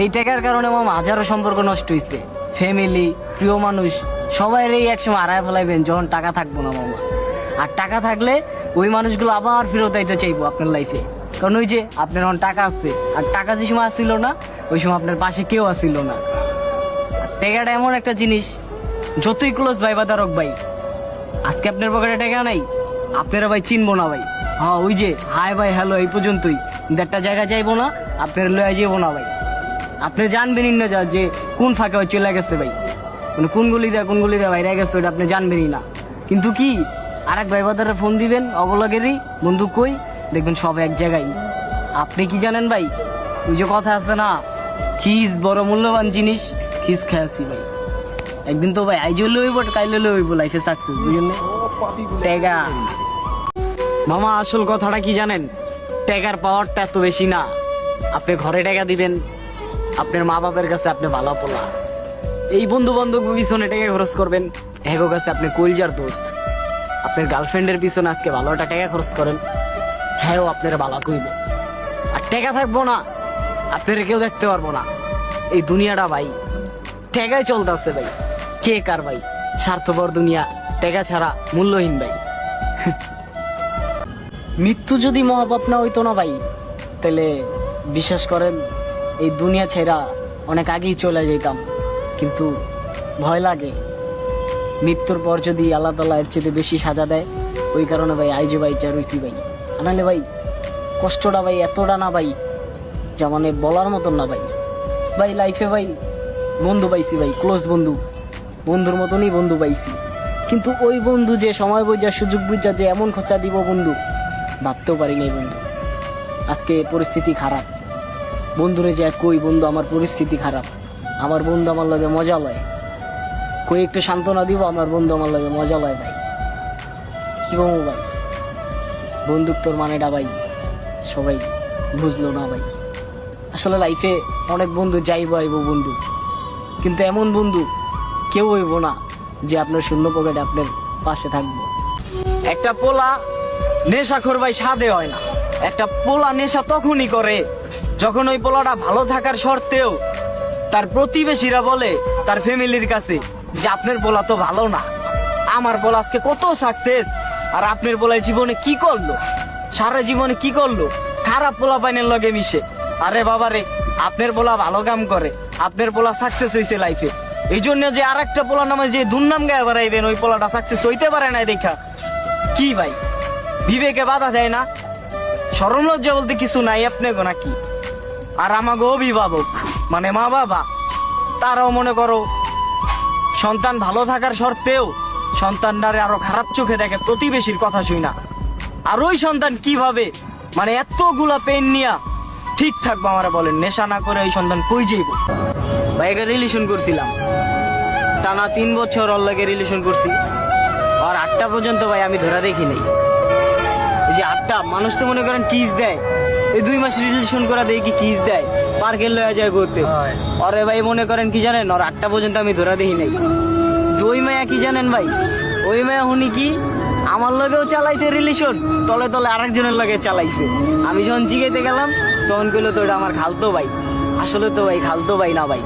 এই টাকার কারণে মামা হাজারো সম্পর্ক নষ্ট হয়েছে, ফ্যামিলি, প্রিয় মানুষ সবাই এই একসময় হারায় ফেলাইবেন যখন টাকা থাকবো না মামা। আর টাকা থাকলে ওই মানুষগুলো আবার ফেরত আইতে চাইবো আপনার লাইফে, কারণ ওই যে আপনার এখন টাকা আসছে, আর টাকা যে সময় আসছিল না ওই সময় আপনার পাশে কেউ আসছিল না। টাকাটা এমন একটা জিনিস, যতই ক্লোজ ভাই বা দারক ভাই, আজকে আপনার পকেটে টাকা নাই, আপনারা ভাই চিনবো না ভাই। হ্যাঁ ওই যে হাই ভাই হ্যালো এই পর্যন্তই, কিন্তু একটা জায়গা যাইবো না, আপনার লয়ে যাবো না ভাই। আপনি জানবেনই না যে কোন ফাঁকে ওই চলে গেছে ভাই, মানে কোন গুলি দেয় বাইরে গেছে ওইটা আপনি জানবেনই না। কিন্তু কি আরেক ভাই বাদারে ফোন দিবেন অবলগেরই, বন্ধু কই, দেখবেন সব এক জায়গায়। আপনি কি জানেন ভাই, ওই যে কথা আছে না, খিস বড় মূল্যবান জিনিস, খিস খেয়েছি ভাই। একদিন তো ভাই আইজ হলে হইব কাইলে হইব, লাইফে সাকসেস বুঝলেন। টেকা মামা, আসল কথাটা কি জানেন, টাকার পাওয়ারটা এত বেশি না। আপনি ঘরে টাকা দিবেন, আপনার মা বাবার কাছে আপনি ভালো পোলা, এই বন্ধু বান্ধব পিছনে টাকা খরচ করবেন, এগো কাছে আপনি কলজার দোস্ত। আপনার গার্লফ্রেন্ডের পিছনে আজকে ভালোটা টাকা খরচ করেন, হ্যাঁ আপনারা ভালো কইব। আর টাকা থাকবো না, আপনারা কেউ দেখতে পারবো না। এই দুনিয়াটা ভাই টাকায় চলতেছে ভাই, কে কার ভাই, স্বার্থপর দুনিয়া, টাকা ছাড়া মূল্যহীন ভাই। মৃত্যু যদি মহাপাপ না হইতো না ভাই, তাহলে বিশ্বাস করেন এই দুনিয়া ছেড়া অনেক আগেই চলে যেতাম। কিন্তু ভয় লাগে, মৃত্যুর পর যদি আল্লাহ তাআলা এর চেয়ে বেশি সাজা দেয়, ওই কারণে ভাই আইজে ভাই চারুইছি ভাই। আনালে ভাই কষ্টটা ভাই এতটা না ভাই, যা মানে বলার মতন না ভাই। ভাই লাইফে ভাই বন্ধু পাইছি ভাই, ক্লোজ বন্ধু, বন্ধুর মতনই বন্ধু পাইছি। কিন্তু ওই বন্ধু যে সময় বুঝা সুযোগ বুঝা যে এমন খোঁচা দিব বন্ধু, ভাবতেও পারি নাই বন্ধু। আজকে পরিস্থিতি খারাপ, বন্ধুরে যে কই বন্ধু আমার পরিস্থিতি খারাপ, আমার বন্ধু আমার লগে মজা লয়, কই একটু সান্ত্বনা দিব, আমার বন্ধু আমার লগে মজা লয় ভাই। কি বলবো ভাই, বন্ধুত্বর মানেটা ভাই সবাই বুঝলো না ভাই। আসলে লাইফে অনেক বন্ধু যাইব আইব বন্ধু, কিন্তু এমন বন্ধু কেউ হইব না যে আপনার শূন্য পকেটে আপনার পাশে থাকবো। একটা পোলা নেশাখোর ভাই সাধে হয় না, একটা পোলা নেশা তখনই করে যখন ওই পোলাটা ভালো থাকার শর্তেও তার প্রতিবেশীরা বলে তার ফ্যামিলির কাছে যে আপনার পোলা তো ভালো না, আমার পোলা আজকে কত সাকসেস, আর আপনার পোলায় জীবনে কি করলো, সারা জীবনে কি করলো, খারাপ পোলা পাইনের লগে মিশে। আরে বাবা রে, আপনার পোলা ভালো কাম করে, আপনার পোলা সাকসেস হয়েছে লাইফে, এই জন্য যে আর একটা পোলা নামে যে দুর্নাম গায়ে বেড়াইবেন, ওই পোলাটা সাকসেস হইতে পারে না দেখা কি ভাই, বিবেকে বাধা দেয় না? শরম লজ্জা বলতে কিছু নাই আপনার নাকি? আর আমাকে অভিভাবক মানে মা বাবা, তারাও মনে করো সন্তান ভালো থাকার শর্তেও সন্তানটারে আরো খারাপ চোখে দেখে প্রতিবেশীর কথা শুই না। আর ওই সন্তান কিভাবে মানে এতগুলা পেন নিয়া ঠিক থাকবো আমার বলেন, নেশা না করে ওই সন্তান কই যাইব ভাই? একটা রিলেশন করছিলাম, টানা 3 বছর ওর লাগে রিলেশন করছি, আর 8টা পর্যন্ত ভাই আমি ধরা দেখি নাই। এই যে 8টা মানুষ তো মনে করেন কিস দেয়, এই 2 মাস রিলেশন করা দেয় কি কিস দেয়, পার্কে লয়ে যায় ঘুরতে। আরে ভাই মনে করেন কি জানেন, ওর 8টা পর্যন্ত আমি ধরা দেখি নাই। ওই মায়া কি জানেন ভাই, ওই মায়া হুনি কি আমার লগেও চালাইছে রিলেশন, তলে তলে আরেকজনের লগে চালাইছে। আমি যখন জিগাইতে গেলাম তখন কইলো তো এটা আমার খালতো ভাই, আসলে তো ভাই খালতো ভাই না ভাই,